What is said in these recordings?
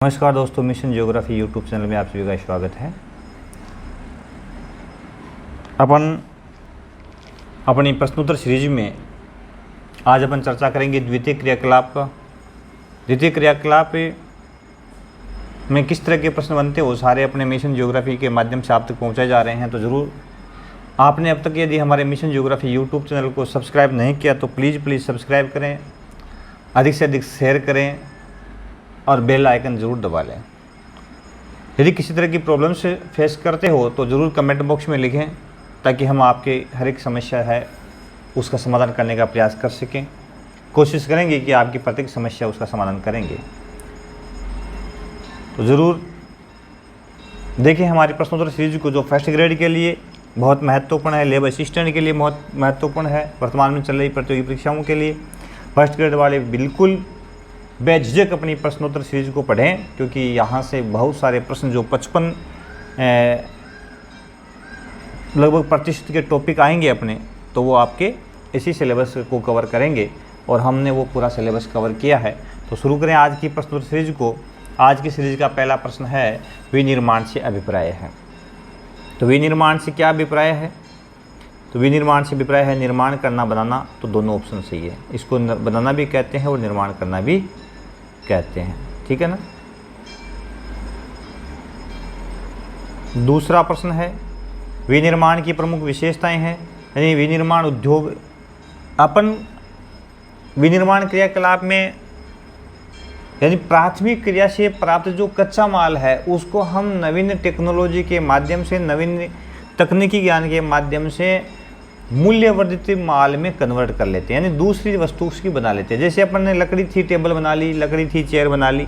नमस्कार दोस्तों, mission geography YouTube channel में आप सभी का स्वागत है। अपन अपनी प्रश्नोत्तर सीरीज में आज अपन चर्चा करेंगे द्वितीय क्रियाकलाप का। द्वितीय क्रियाकलाप में किस तरह के प्रश्न बनते हैं वो सारे अपने मिशन ज्योग्राफी के माध्यम से आप तक पहुंचाए जा रहे हैं। तो ज़रूर आपने अब तक यदि हमारे मिशन ज्योग्राफी यूट्यूब चैनल को सब्सक्राइब नहीं किया तो प्लीज़ सब्सक्राइब करें, अधिक से अधिक शेयर करें और बेल आइकन ज़रूर दबा लें। यदि किसी तरह की प्रॉब्लम से फेस करते हो तो ज़रूर कमेंट बॉक्स में लिखें ताकि हम आपके हर एक समस्या है उसका समाधान करने का प्रयास कर सकें। कोशिश करेंगे कि आपकी प्रत्येक समस्या उसका समाधान करेंगे। तो ज़रूर देखें हमारी प्रश्नोत्तर सीरीज को, जो फर्स्ट ग्रेड के लिए बहुत महत्वपूर्ण है, लैब असिस्टेंट के लिए बहुत महत्वपूर्ण है, वर्तमान में चल रही प्रतियोगी परीक्षाओं के लिए। फर्स्ट ग्रेड वाले बिल्कुल बेझिझक अपनी प्रश्नोत्तर सीरीज को पढ़ें, क्योंकि यहाँ से बहुत सारे प्रश्न जो 55 लगभग प्रतिशत के टॉपिक आएंगे अपने, तो वो आपके इसी सिलेबस को कवर करेंगे और हमने वो पूरा सिलेबस कवर किया है। तो शुरू करें आज की प्रश्नोत्तर सीरीज को। आज की सीरीज का पहला प्रश्न है, विनिर्माण से अभिप्राय है। तो विनिर्माण से क्या अभिप्राय है? तो विनिर्माण से अभिप्राय है निर्माण करना, बनाना। तो दोनों ऑप्शन सही है। इसको बनाना भी कहते हैं और निर्माण करना भी कहते हैं, ठीक है ना। दूसरा प्रश्न है, विनिर्माण की प्रमुख विशेषताएं हैं। यानी विनिर्माण उद्योग, अपन विनिर्माण क्रियाकलाप में यानी प्राथमिक क्रिया से प्राप्त जो कच्चा माल है उसको हम नवीन टेक्नोलॉजी के माध्यम से, नवीन तकनीकी ज्ञान के माध्यम से मूल्यवर्धित माल में कन्वर्ट कर लेते हैं, यानी दूसरी वस्तु उसकी बना लेते हैं। जैसे अपन ने लकड़ी थी टेबल बना ली, लकड़ी थी चेयर बना ली,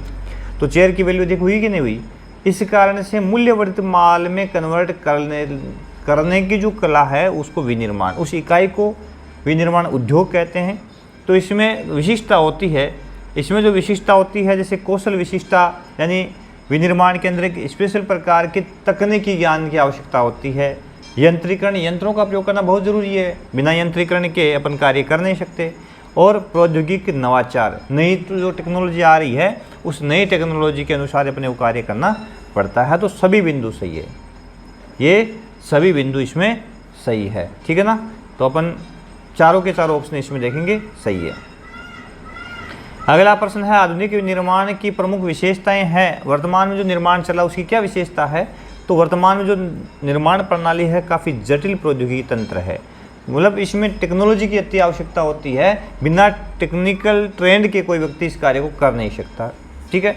तो चेयर की वैल्यू देखो हुई कि नहीं हुई। इस कारण से मूल्यवर्धित माल में कन्वर्ट करने की जो कला है उसको विनिर्माण, उस इकाई को विनिर्माण उद्योग कहते हैं। तो इसमें विशिष्टता होती है, इसमें जो विशिष्टता होती है जैसे कौशल विशिष्टता, यानी विनिर्माण के अंदर एक स्पेशल प्रकार के तकनीकी ज्ञान की आवश्यकता होती है। यंत्रीकरण, यंत्रों का प्रयोग करना बहुत ज़रूरी है, बिना यंत्रीकरण के अपन कार्य कर नहीं सकते। और प्रौद्योगिक नवाचार, नई तो जो टेक्नोलॉजी आ रही है उस नई टेक्नोलॉजी के अनुसार अपने को कार्य करना पड़ता है। तो सभी बिंदु सही है, ये सभी बिंदु इसमें सही है, ठीक है ना। तो अपन चारों के चारों ऑप्शन इसमें देखेंगे सही है। अगला प्रश्न है, आधुनिक निर्माण की प्रमुख विशेषताएं हैं। वर्तमान में जो निर्माण चला उसकी क्या विशेषता है? तो वर्तमान में जो निर्माण प्रणाली है काफ़ी जटिल प्रौद्योगिकी तंत्र है, मतलब इसमें टेक्नोलॉजी की अति आवश्यकता होती है। बिना टेक्निकल ट्रेंड के कोई व्यक्ति इस कार्य को कर नहीं सकता, ठीक है।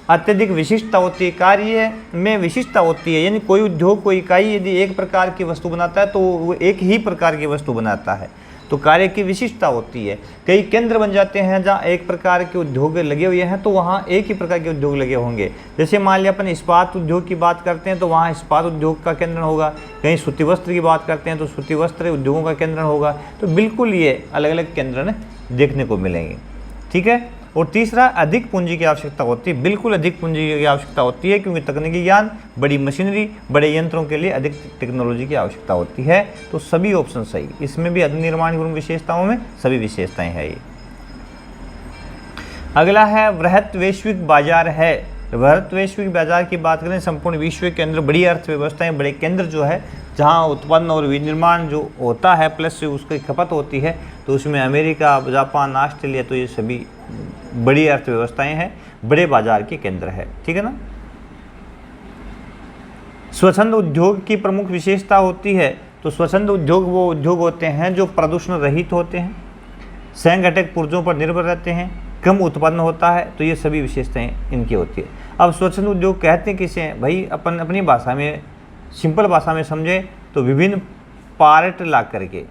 अत्यधिक विशिष्टता होती है, कार्य में विशिष्टता होती है, यानी कोई उद्योग, कोई इकाई यदि एक प्रकार की वस्तु बनाता है तो वो एक ही प्रकार की वस्तु बनाता है, तो कार्य की विशिष्टता होती है। कई केंद्र बन जाते हैं जहाँ एक प्रकार के उद्योग लगे हुए हैं तो वहाँ एक ही प्रकार के उद्योग लगे होंगे। जैसे मान लिया अपन इस्पात उद्योग की बात करते हैं तो वहाँ इस्पात उद्योग का केंद्र होगा, कहीं सूती वस्त्र की बात करते हैं तो सूती वस्त्र उद्योगों का केंद्र होगा। तो बिल्कुल ये अलग अलग केंद्र देखने को मिलेंगे, ठीक है। और तीसरा, अधिक पूंजी की आवश्यकता होती है। बिल्कुल अधिक पूंजी की आवश्यकता होती है, क्योंकि तकनीकी ज्ञान, बड़ी मशीनरी, बड़े यंत्रों के लिए अधिक टेक्नोलॉजी की आवश्यकता होती है। तो सभी ऑप्शन सही, इसमें भी निर्माण की विशेषताओं में सभी विशेषताएं हैं ये। अगला है, वृहत वैश्विक बाजार है। वृहत वैश्विक बाजार की बात करें, संपूर्ण विश्व के अंदर बड़ी अर्थव्यवस्थाएं, बड़े केंद्र जो है जहां उत्पन्न और विनिर्माण जो होता है प्लस से उसकी खपत होती है, तो उसमें अमेरिका, जापान, ऑस्ट्रेलिया, तो ये सभी बड़ी अर्थव्यवस्थाएं हैं, बड़े बाजार के केंद्र है, ठीक है ना। स्वच्छंद उद्योग की प्रमुख विशेषता होती है। तो स्वच्छंद उद्योग वो उद्योग होते हैं जो प्रदूषण रहित होते हैं, संघटक पुर्जों पर निर्भर रहते हैं, कम उत्पन्न होता है। तो ये सभी विशेषताएं इनकी होती है। अब स्वच्छंद उद्योग कहते हैं किसे हैं भाई? अपन अपनी भाषा में, सिंपल भाषा में समझे तो विभिन्न पार्ट ला करके,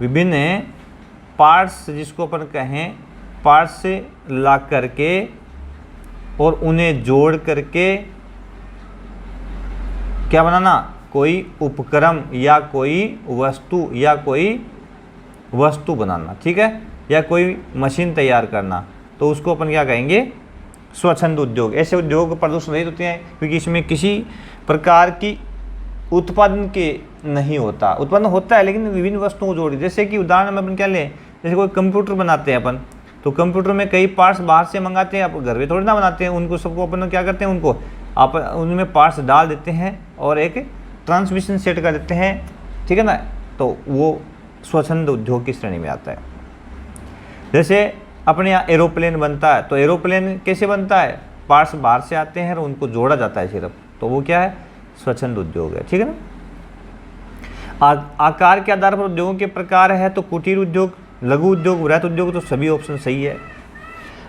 विभिन्न पार्ट्स जिसको अपन कहें, पार्ट्स से ला करके और उन्हें जोड़ करके क्या बनाना? कोई उपक्रम या कोई वस्तु बनाना, ठीक है, या कोई मशीन तैयार करना। तो उसको अपन क्या कहेंगे? स्वच्छंद उद्योग। ऐसे उद्योग प्रदूषण रहित होते हैं क्योंकि इसमें किसी प्रकार की उत्पादन के नहीं होता, उत्पन्न होता है लेकिन विभिन्न वस्तुओं को जोड़ी। जैसे कि उदाहरण में अपन क्या लें, जैसे कोई कंप्यूटर बनाते हैं अपन, तो कंप्यूटर में कई पार्ट्स बाहर से मंगाते हैं, आप घर में थोड़ी ना बनाते हैं, उनको सबको अपन क्या करते हैं, उनको आप उनमें पार्ट्स डाल देते हैं और एक ट्रांसमिशन सेट कर देते हैं, ठीक है ना, तो वो स्वच्छंद उद्योग की श्रेणी में आता है। जैसे अपने यहाँ एरोप्लेन बनता है, तो एरोप्लेन कैसे बनता है, पार्ट्स बाहर से आते हैं और उनको जोड़ा जाता है सिर्फ, तो वो क्या है, स्वच्छंद उद्योग है, ठीक है ना। आकार के आधार पर उद्योगों के प्रकार है, तो कुटीर उद्योग, लघु उद्योग, वृहत उद्योग, तो सभी ऑप्शन सही है।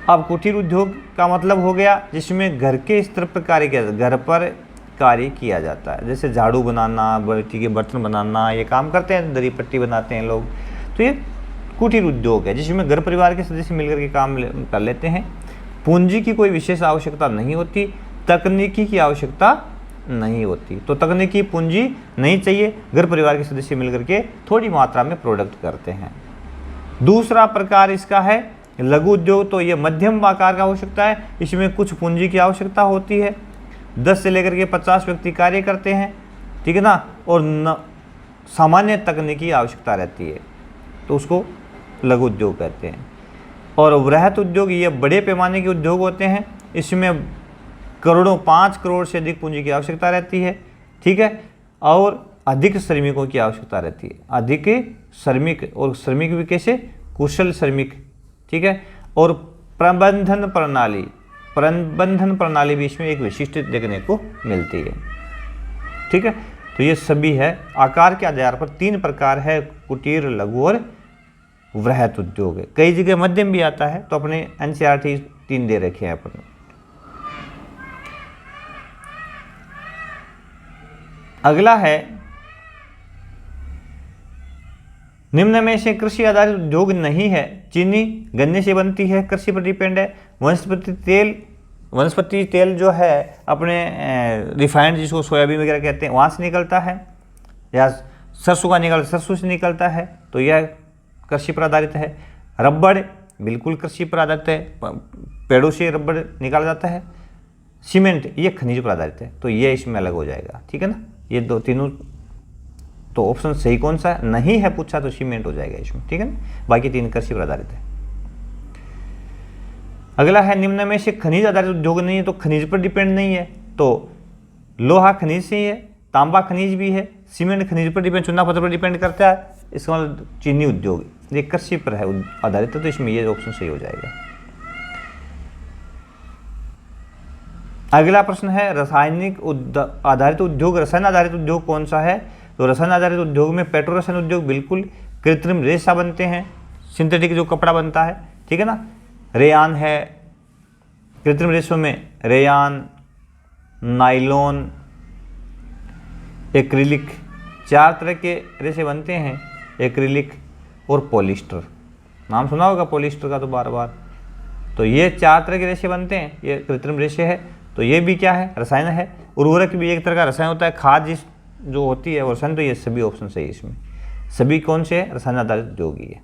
अब कुटीर उद्योग का मतलब हो गया जिसमें घर के स्तर पर कार्य किया, घर पर कार्य किया जाता है, जैसे झाड़ू बनाना, मिट्टी के बर्तन बनाना, ये काम करते हैं, दरी पट्टी बनाते हैं लोग, तो ये कुटीर उद्योग है जिसमें घर परिवार के सदस्य मिलकर के काम कर लेते हैं। पूंजी की कोई विशेष आवश्यकता नहीं होती, तकनीकी की आवश्यकता नहीं होती, तो तकनीकी पूंजी नहीं चाहिए, घर परिवार के सदस्य मिलकर के थोड़ी मात्रा में प्रोडक्ट करते हैं। दूसरा प्रकार इसका है लघु उद्योग, तो ये मध्यम आकार का हो सकता है, इसमें कुछ पूंजी की आवश्यकता होती है, 10 से लेकर के 50 व्यक्ति कार्य करते हैं, ठीक है ना, और सामान्य तकनीकी आवश्यकता रहती है, तो उसको लघु उद्योग कहते हैं। और वृहत उद्योग ये बड़े पैमाने के उद्योग होते हैं, इसमें करोड़ों, 5 करोड़ से अधिक पूंजी की आवश्यकता रहती है, ठीक है, और अधिक श्रमिकों की आवश्यकता रहती है, अधिक श्रमिक, और श्रमिक भी कैसे, कुशल श्रमिक, ठीक है। और प्रबंधन प्रणाली भी इसमें एक विशिष्ट देखने को मिलती है, ठीक है। तो ये सभी है, आकार के आधार पर 3 प्रकार है, कुटीर, लघु और वृहत उद्योग है। कई जगह मध्यम भी आता है, तो अपने NCERT 3 दे रखे हैं अपने। अगला है, निम्न में से कृषि आधारित उद्योग नहीं है। चीनी गन्ने से बनती है, कृषि पर डिपेंड है। वनस्पति तेल जो है अपने रिफाइंड, जिसको सोयाबीन वगैरह कहते हैं, वहाँ से निकलता है, या सरसों से निकलता है, तो यह कृषि पर आधारित है। रबड़ बिल्कुल कृषि पर आधारित है, पेड़ों से रबड़ निकाला जाता है। सीमेंट ये खनिज पर आधारित है, तो ये इसमें अलग हो जाएगा, ठीक है ना। ये तीनों, तो ऑप्शन सही कौन सा है, नहीं है पूछा तो सीमेंट हो जाएगा इसमें, ठीक है ना। बाकी 3 कृषि पर आधारित है। अगला है, निम्न में से खनिज आधारित उद्योग नहीं है, तो खनिज पर डिपेंड नहीं है, तो लोहा खनिज से ही है, तांबा खनिज भी है, सीमेंट खनिज पर डिपेंड, चूना पत्थर पर डिपेंड करता है, इसका मतलब चीनी उद्योग ये कृषि पर है आधारित है, तो इसमें ये ऑप्शन सही हो जाएगा। अगला प्रश्न है, रासायनिक आधारित उद्योग, रसायन आधारित उद्योग कौन सा है, तो रसायन आधारित उद्योग में पेट्रो रसायन उद्योग बिल्कुल, कृत्रिम रेशा बनते हैं, सिंथेटिक जो कपड़ा बनता है, ठीक है ना, रेयान है, कृत्रिम रेशों में रेयान, नाइलॉन, एक्रिलिक, 4 तरह के रेशे बनते हैं, एक्रिलिक और पॉलिस्टर, नाम सुना होगा पॉलिस्टर का तो बार बार। तो ये 4 तरह के रेशे बनते हैं, ये कृत्रिम रेशे है, तो ये भी क्या है, रसायन है। उर्वरक भी एक तरह का रसायन होता है, खाद जिस जो होती है रसायन, तो ये सभी ऑप्शन सही है इसमें। सभी कौन से है, रसायन आधारित उद्योग ही है।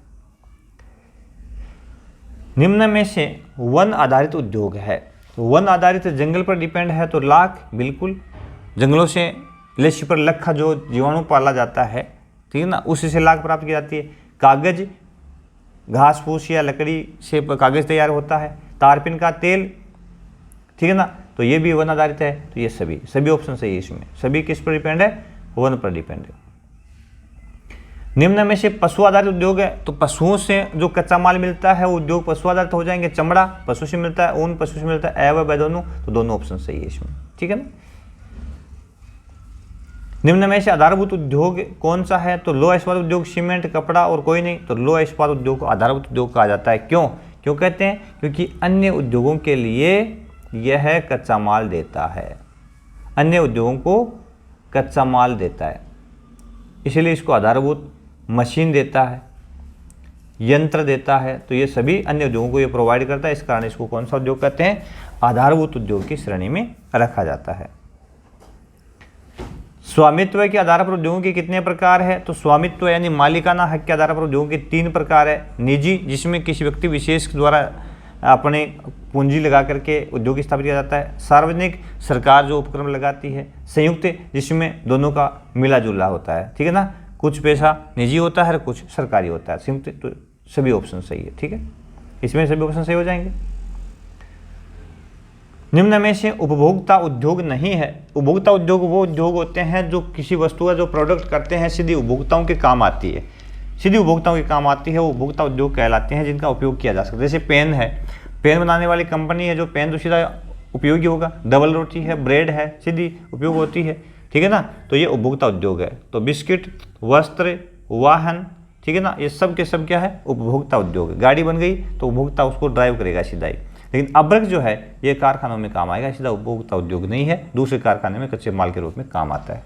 निम्न में से वन आधारित उद्योग है, तो वन आधारित जंगल पर डिपेंड है, तो लाख बिल्कुल, जंगलों से लेश पर लखा जो जीवाणु पाला जाता है, ठीक है ना, उसी से लाख प्राप्त की जाती है। कागज, घास फूस या लकड़ी से कागज तैयार होता है। तारपीन का तेल, ठीक है ना, तो ये भी वन आधारित है, तो ये सभी ऑप्शन सही है इसमें। सभी किस पर डिपेंड है, वन पर डिपेंड है। निम्न में से पशु आधारित उद्योग है, तो पशुओं से जो कच्चा माल मिलता है वो उद्योग पशु आधारित हो जाएंगे। चमड़ा पशु से मिलता है, ऊन पशु से मिलता है, ए व ब दोनों, तो दोनों ऑप्शन सही है इसमें, ठीक है ना। निम्न में से आधारभूत उद्योग कौन सा है, तो लोह इस्पात उद्योग, सीमेंट, कपड़ा और कोई नहीं, तो लोह इस्पात उद्योग को आधारभूत उद्योग कहा जाता है। क्यों कहते हैं, क्योंकि अन्य उद्योगों के लिए यह कच्चा माल देता है, अन्य उद्योगों को कच्चा माल देता है, इसलिए इसको आधारभूत मशीन देता है, यंत्र देता है, तो ये सभी अन्य उद्योगों को ये प्रोवाइड करता है। इस कारण इसको कौन सा उद्योग कहते हैं, आधारभूत उद्योग की श्रेणी में रखा जाता है। स्वामित्व के आधार पर उद्योगों के कितने प्रकार है, तो स्वामित्व यानी मालिकाना हक के आधार पर उद्योगों के 3 प्रकार है। निजी, जिसमें किसी व्यक्ति विशेष द्वारा अपने पूंजी लगा करके उद्योग स्थापित किया जाता है। सार्वजनिक, सरकार जो उपक्रम लगाती है। संयुक्त, जिसमें दोनों का मिला जुला होता है, ठीक है ना, कुछ पैसा निजी होता है और कुछ सरकारी होता है। संयुक्त, तो सभी ऑप्शन सही है, ठीक है। इसमें सभी ऑप्शन सही हो जाएंगे। निम्न में से उपभोक्ता उद्योग नहीं है। उपभोक्ता उद्योग वो उद्योग होते हैं जो किसी वस्तु का जो प्रोडक्ट करते हैं सीधी उपभोक्ताओं के काम आती है, सीधी उपभोक्ताओं के काम आती है, वो उपभोक्ता उद्योग कहलाते हैं, जिनका उपयोग किया जा सकता है। जैसे पेन है, पेन बनाने वाली कंपनी है, जो पेन तो सीधा उपयोगी होगा। डबल रोटी है, ब्रेड है, सीधी उपयोग होती है, ठीक है ना, तो ये उपभोक्ता उद्योग है। तो बिस्किट, वस्त्र, वाहन, ठीक है ना, ये सब के सब क्या है, उपभोक्ता उद्योग है। गाड़ी बन गई तो उपभोक्ता उसको ड्राइव करेगा सीधा ही। लेकिन अब्रक जो है ये कारखानों में काम आएगा, सीधा उपभोक्ता उद्योग नहीं है, दूसरे कारखाने में कच्चे माल के रूप में काम आता है।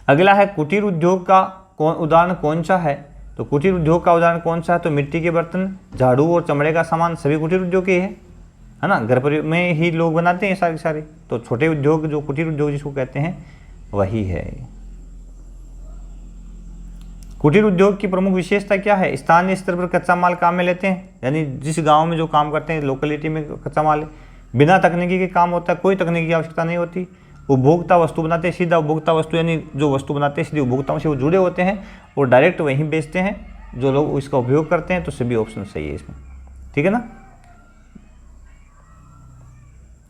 अगला है कुटीर उद्योग का उदाहरण कौन सा है। तो कुटीर उद्योग का उदाहरण कौन सा है, तो मिट्टी के बर्तन, झाड़ू और चमड़े का सामान सभी कुटीर उद्योग के है ना, घर पर में ही लोग बनाते हैं सारे सारे। तो छोटे उद्योग जो कुटीर उद्योग जिसको कहते हैं वही है। कुटीर उद्योग की प्रमुख विशेषता क्या है, स्थानीय स्तर पर कच्चा माल काम में लेते हैं, यानी जिस गांव में जो काम करते हैं लोकेलिटी में कच्चा माल है, बिना तकनीकी के काम होता है, कोई तकनीकी की आवश्यकता नहीं होती। उपभोक्ता वस्तु बनाते हैं, सीधा उपभोक्ता वस्तु, यानी जो वस्तु बनाते हैं सीधे उपभोक्ताओं से वो जुड़े होते हैं और डायरेक्ट वहीं बेचते हैं जो लोग इसका उपयोग करते हैं। तो सभी ऑप्शन सही है इसमें, ठीक है ना।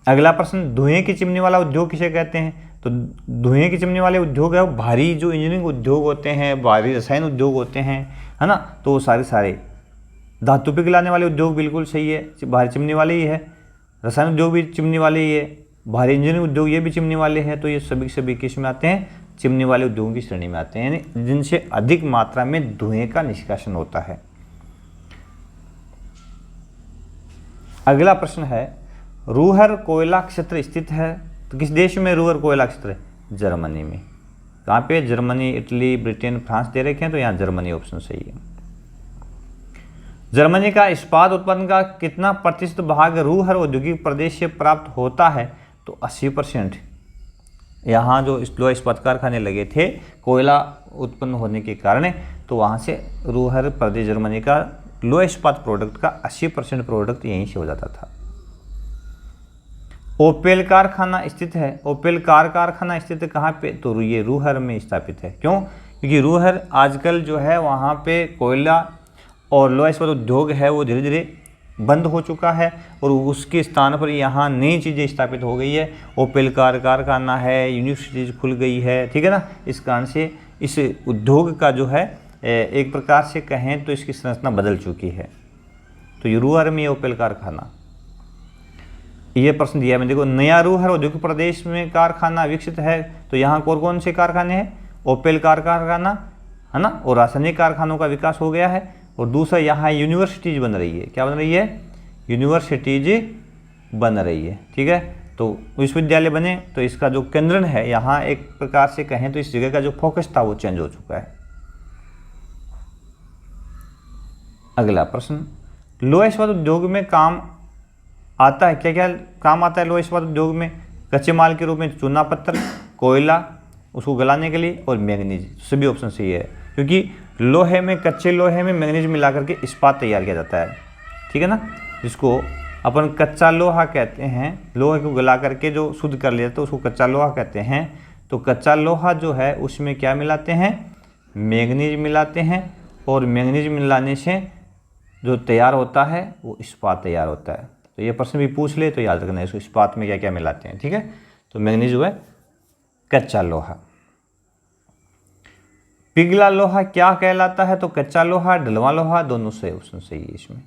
अगला प्रश्न, धुएं की चिमनी वाला उद्योग किसे कहते हैं। तो धुएं की चिमनी वाले उद्योग है वो भारी जो इंजीनियरिंग उद्योग होते हैं, भारी रसायन उद्योग होते हैं, है ना, तो वो सारे धातु पिघलाने वाले उद्योग बिल्कुल सही है, भारी चिमनी वाले ही है। रसायन उद्योग भी चिमनी वाले ही है, भारी इंजीनियरिंग उद्योग ये भी चिमनी वाले हैं। तो ये सभी किस में आते हैं, चिमनी वाले उद्योगों की श्रेणी में आते हैं, यानी जिनसे अधिक मात्रा में धुएं का निष्कासन होता है। अगला प्रश्न है, रूहर कोयला क्षेत्र स्थित है। तो किस देश में रूहर कोयला क्षेत्र है, जर्मनी में। कहाँ पे, जर्मनी, इटली, ब्रिटेन, फ्रांस दे रखे हैं, तो यहाँ जर्मनी ऑप्शन सही है। जर्मनी का इस्पात उत्पादन का कितना प्रतिशत भाग रूहर औद्योगिक प्रदेश से प्राप्त होता है। तो 80%। यहाँ जो लोहा इस्पात कारखाने लगे थे कोयला उत्पन्न होने के कारण, तो वहाँ से रूहर प्रदेश जर्मनी का लोहा इस्पात प्रोडक्ट का 80% प्रोडक्ट यहीं से हो जाता था। ओपेल कारखाना स्थित है। ओपेल कारखाना स्थित कहाँ पे, तो ये रूहर में स्थापित है। क्यों, क्योंकि रूहर आजकल जो है वहाँ पे कोयला और लोहा इस्पात उद्योग है वो धीरे धीरे बंद हो चुका है और उसके स्थान पर यहाँ नई चीज़ें स्थापित हो गई है। ओपेल कारखाना है, यूनिवर्सिटीज खुल गई है, ठीक है ना। इस कारण से इस उद्योग का जो है एक प्रकार से कहें तो इसकी संरचना बदल चुकी है। तो ये रूहर में ओपेल कारखाना, ये प्रश्न दिया है। देखो, नया रूहर औद्योगिक प्रदेश में कारखाना विकसित है। तो यहाँ कौन से कारखाने हैं, ओपेल कारखाना है ना, और रासायनिक कारखानों का विकास हो गया है। और दूसरा यहाँ यूनिवर्सिटीज बन रही है। क्या बन रही है, यूनिवर्सिटीज बन रही है, ठीक है। तो विश्वविद्यालय बने तो इसका जो केंद्रण है यहाँ एक प्रकार से कहें तो इस जगह का जो फोकस था वो चेंज हो चुका है। अगला प्रश्न, लोहा इस्पात उद्योग में काम आता है, क्या क्या काम आता है लोहा इस्पात उद्योग में। कच्चे माल के रूप में चूना पत्थर, कोयला उसको गलाने के लिए, और मैग्नीज। सभी ऑप्शन सही है, क्योंकि लोहे में, कच्चे लोहे में मैग्नीज मिला करके इस्पात तैयार किया जाता है, ठीक है ना, जिसको अपन कच्चा लोहा कहते हैं। लोहे को गला करके जो शुद्ध कर लिया तो उसको कच्चा लोहा कहते हैं। तो कच्चा लोहा जो है उसमें क्या मिलाते हैं, मैग्नीज मिलाते हैं, और मैग्नीज मिलाने से जो तैयार होता है वो इस्पात तैयार होता है। तो ये प्रश्न भी पूछ ले तो याद रखना है इसको, इस्पात में क्या क्या मिलाते हैं, ठीक है। तो मैग्नीज जो है कच्चा लोहा। पिघला लोहा क्या कहलाता है, तो कच्चा लोहा, ढलवा लोहा, दोनों सही ऑप्शन सही है इसमें।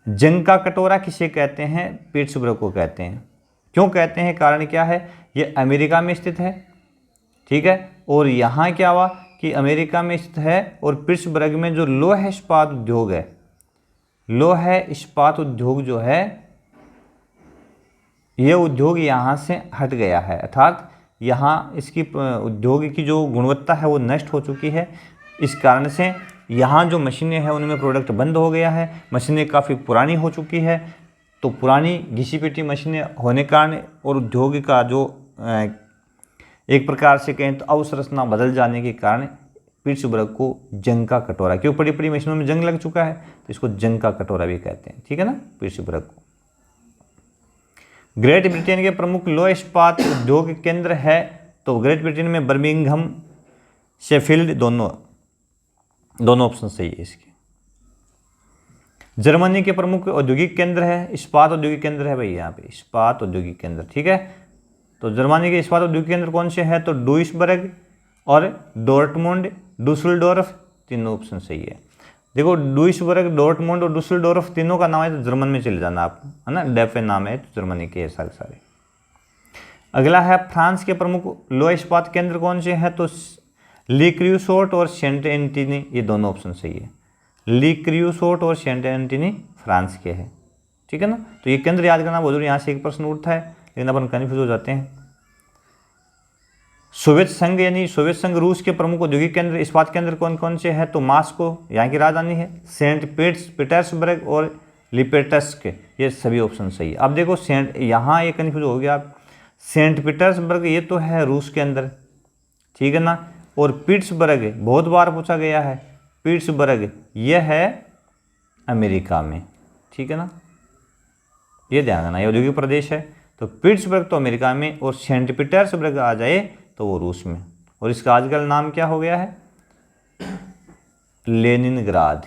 जंग का कटोरा किसे कहते हैं, पिट्सबर्ग को कहते हैं। क्यों कहते हैं, कारण क्या है, ये अमेरिका में स्थित है, ठीक है। और यहाँ क्या हुआ कि अमेरिका में स्थित है और पिट्सबर्ग में जो लोहा इस्पात उद्योग है, लोहा इस्पात उद्योग जो है ये उद्योग यहाँ से हट गया है, अर्थात यहाँ इसकी उद्योग की जो गुणवत्ता है वो नष्ट हो चुकी है। इस कारण से यहाँ जो मशीनें हैं उनमें प्रोडक्ट बंद हो गया है, मशीनें काफ़ी पुरानी हो चुकी है। तो पुरानी घिसी पिटी मशीनें होने कारण और उद्योग का जो एक प्रकार से कहें तो अवसंरचना बदल जाने के कारण पिट्सबर्ग को जंग का कटोरा, क्यों बड़ी बड़ी मशीनों में जंग लग चुका है तो इसको जंग का कटोरा भी कहते हैं, ठीक है ना, पिट्सबर्ग को। ग्रेट ब्रिटेन के प्रमुख लोहा इस्पात उद्योग केंद्र है, तो ग्रेट ब्रिटेन में बर्मिंघम, शेफील्ड, दोनों ऑप्शन सही है इसके। जर्मनी के प्रमुख औद्योगिक केंद्र है, इस्पात औद्योगिक केंद्र है भाई, यहाँ पे इस्पात औद्योगिक केंद्र, ठीक है। तो जर्मनी के इस्पात औद्योगिक केंद्र कौन से हैं, तो डुइसबर्ग और डोर्टमुंड, डुसलडोर्फ, तीनों ऑप्शन सही है। देखो डुइसबर्ग, डोर्टमुंड और डुसलडोर्फ तीनों का नाम है तो जर्मन में चले जाना आप, है ना, डेफे नाम है तो जर्मनी के सारे सारे। अगला है फ्रांस के प्रमुख लौह इस्पात केंद्र कौन से हैं, तो ली क्रूसोट और सेंट एंटनी, ये दोनों ऑप्शन सही है। ली क्रूसोट और सेंट एंटनी फ्रांस के हैं, ठीक है ना। तो ये केंद्र याद करना बहुत जरूरी, यहाँ से एक प्रश्न उठता है लेकिन अपन कन्फ्यूज हो जाते हैं। सोवियत संघ यानी सोवियत संघ रूस के प्रमुख औद्योगिक केंद्र इस्पात केंद्र कौन कौन से हैं, तो मॉस्को यहाँ की राजधानी है, सेंट पीटर्सबर्ग और लिपेटस्क, ये सभी ऑप्शन सही है। अब देखो यहाँ ये कन्फ्यूज हो गया आप, सेंट पीटर्सबर्ग ये तो है रूस के अंदर, ठीक है ना, और पिट्सबर्ग बहुत बार पूछा गया है, पिट्सबर्ग यह है अमेरिका में, ठीक है ना, ये ध्यान रखना, ये औद्योगिक प्रदेश है। तो पिट्सबर्ग तो अमेरिका में और सेंट पीटर्सबर्ग आ जाए तो वो रूस में, और इसका आजकल नाम क्या हो गया है, लेनिनग्राद।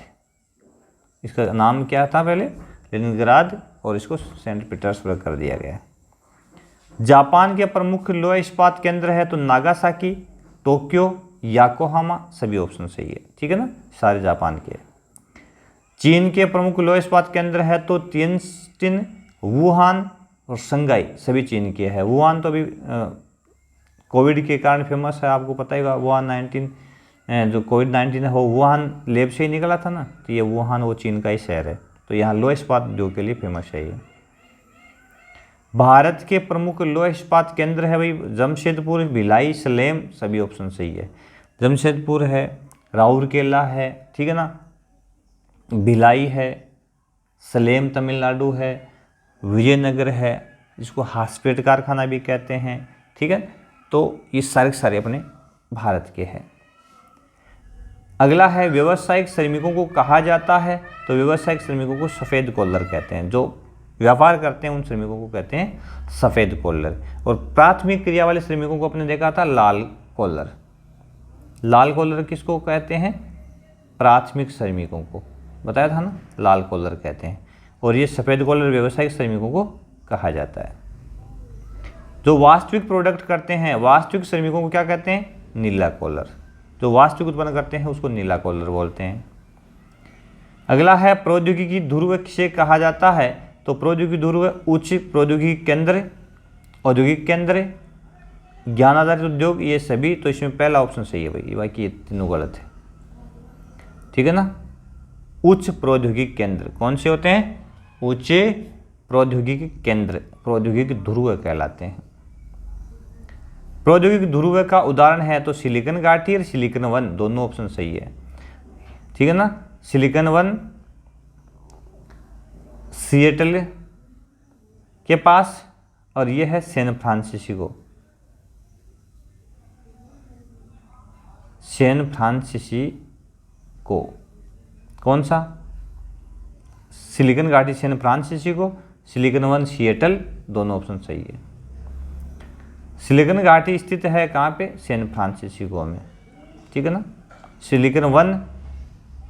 इसका नाम क्या था पहले, लेनिनग्राद, और इसको सेंट पीटर्सबर्ग कर दिया गया। जापान के प्रमुख लौह इस्पात केंद्र है तो नागासाकी, टोक्यो, याकोहामा, सभी ऑप्शन सही है, ठीक है ना, सारे जापान के। चीन के प्रमुख लौह इस्पात केंद्र है तो तिनस्टिन, वुहान और संघाई, सभी चीन के हैं। वुहान तो अभी कोविड के कारण फेमस है, आपको पता ही होगा, वुहान 19 जो कोविड-19 है वो वुहान लेब से ही निकला था ना, तो ये वुहान वो चीन का ही शहर है, तो यहाँ लौह इस्पात उद्योग के लिए फेमस है ये। भारत के प्रमुख लौह इस्पात केंद्र है भाई जमशेदपुर, भिलाई, सलेम, सभी ऑप्शन सही है। जमशेदपुर है, राउरकेला है, ठीक है ना, भिलाई है, सलेम तमिलनाडु है, विजयनगर है, जिसको हासपेट कारखाना भी कहते हैं, ठीक है। तो ये सारे सारे अपने भारत के हैं। अगला है व्यावसायिक श्रमिकों को कहा जाता है, तो व्यावसायिक श्रमिकों को सफ़ेद कॉलर कहते हैं, जो व्यापार करते हैं उन श्रमिकों को कहते हैं सफ़ेद कॉलर। और प्राथमिक क्रिया वाले श्रमिकों को अपने देखा था लाल कॉलर। लाल कॉलर किसको कहते हैं, प्राथमिक श्रमिकों को बताया था ना, लाल कॉलर कहते हैं। और ये सफ़ेद कॉलर व्यावसायिक श्रमिकों को कहा जाता है। जो वास्तविक प्रोडक्ट करते हैं, वास्तविक श्रमिकों को क्या कहते हैं, नीला कॉलर। जो वास्तविक उत्पन्न करते हैं उसको नीला कॉलर बोलते हैं। अगला है प्रौद्योगिकी ध्रुव किसे कहा जाता है, तो प्रौद्योगिकी ध्रुव उच्च प्रौद्योगिकी केंद्र, औद्योगिक केंद्र, ज्ञान आधारित उद्योग, ये सभी। तो इसमें पहला ऑप्शन सही है भाई, बाकी ये तीनों गलत है, ठीक है ना। उच्च प्रौद्योगिक केंद्र कौन से होते हैं, उच्च प्रौद्योगिकी केंद्र प्रौद्योगिक ध्रुव कहलाते हैं। प्रौद्योगिक ध्रुव का उदाहरण है तो सिलिकॉन घाटी और सिलिकॉन वन, दोनों ऑप्शन सही है, ठीक है ना। सिलिकॉन वन सिएटल के पास और यह है सैन फ्रांसिस्को, सैन फ्रांसिस्को कौन सा, सिलिकॉन घाटी सैन फ्रांसिस्को, सिलिकॉन वन सिएटल, दोनों ऑप्शन सही है। सिलिकॉन घाटी स्थित है कहाँ पे, सैन फ्रांसिस्को में, ठीक है ना। सिलिकॉन वन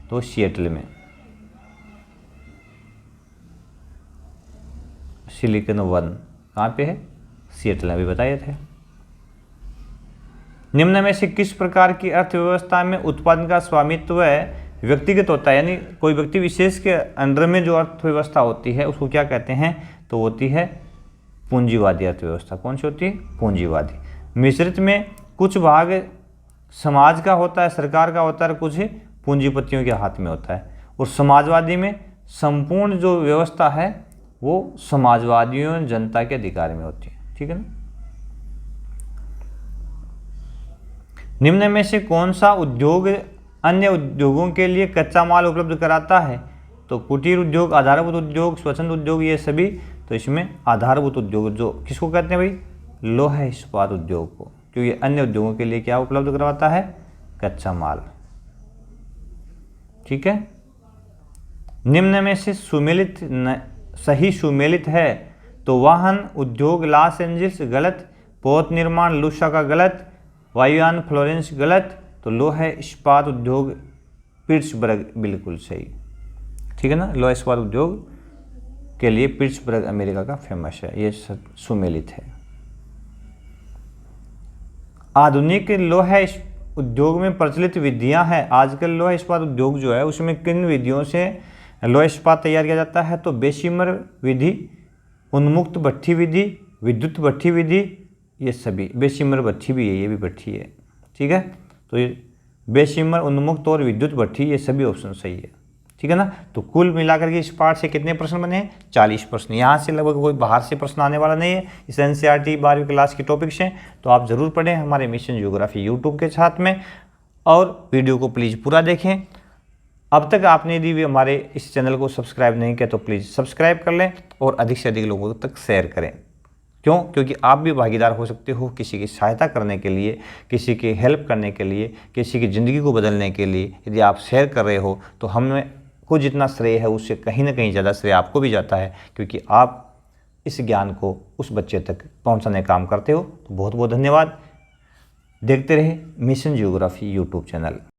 तो सिएटल में, सिलिकॉन वन कहाँ पे है, सिएटल, अभी बताए थे। निम्न में से किस प्रकार की अर्थव्यवस्था में उत्पादन का स्वामित्व व्यक्तिगत होता है, यानी कोई व्यक्ति विशेष के अंडर में जो अर्थव्यवस्था होती है उसको क्या कहते हैं, तो होती है पूंजीवादी अर्थव्यवस्था। कौन सी होती है, पूंजीवादी। मिश्रित में कुछ भाग समाज का होता है, सरकार का होता है, और कुछ पूंजीपतियों के हाथ में होता है। और समाजवादी में संपूर्ण जो व्यवस्था है वो समाजवादियों जनता के अधिकार में होती है, ठीक है ना। निम्न में से कौन सा उद्योग अन्य उद्योगों के लिए कच्चा माल उपलब्ध कराता है, तो कुटीर उद्योग, आधारभूत उद्योग, स्वच्छंद उद्योग, ये सभी। तो इसमें आधारभूत उद्योग जो किसको कहते हैं भाई, लौह इस्पात उद्योग को, क्योंकि अन्य उद्योगों के लिए क्या उपलब्ध करवाता है, कच्चा माल, ठीक है। निम्न में से सुमेलित सही सुमेलित है, तो वाहन उद्योग लॉस एंजिल्स गलत, पोत निर्माण लुसाका गलत, वायुयान फ्लोरेंस गलत, तो लौह इस्पात उद्योग पिट्सबर्ग बिल्कुल सही। ठीक है ना। लोहा इस्पात उद्योग के लिए पिट्सबर्ग अमेरिका का फेमस है, ये सुमेलित है। आधुनिक लोहा उद्योग में प्रचलित विधियां हैं। आजकल लोहा इस्पात उद्योग जो है उसमें किन विधियों से लोहा इस्पात तैयार किया जाता है? तो बेशिमर विधि, उन्मुक्त भट्ठी विधि, विद्युत भट्ठी विधि, ये सभी। बेशिमर भट्ठी भी है, ये भी भट्ठी है, ठीक है। तो ये बेशिमर, उन्मुक्त और विद्युत भट्ठी, ये सभी ऑप्शन सही है, ठीक है ना। तो कुल मिलाकर के इस पार्ट से कितने प्रश्न बने हैं? 40 प्रश्न। यहाँ से लगभग कोई बाहर से प्रश्न आने वाला नहीं है, इस NCERT 12वीं क्लास के टॉपिक्स हैं। तो आप ज़रूर पढ़ें हमारे मिशन ज्योग्राफी यूट्यूब के साथ में, और वीडियो को प्लीज़ पूरा देखें। अब तक आपने यदि भी हमारे इस चैनल को सब्सक्राइब नहीं किया तो प्लीज़ सब्सक्राइब कर लें और अधिक से अधिक लोगों तक शेयर करें। क्यों? क्योंकि आप भी भागीदार हो सकते हो किसी की सहायता करने के लिए, किसी की हेल्प करने के लिए, किसी की ज़िंदगी को बदलने के लिए। यदि आप शेयर कर रहे हो तो हमें को जितना श्रेय है उससे कहीं ना कहीं ज़्यादा श्रेय आपको भी जाता है, क्योंकि आप इस ज्ञान को उस बच्चे तक पहुंचाने का काम करते हो। तो बहुत बहुत धन्यवाद। देखते रहे मिशन ज्योग्राफी यूट्यूब चैनल।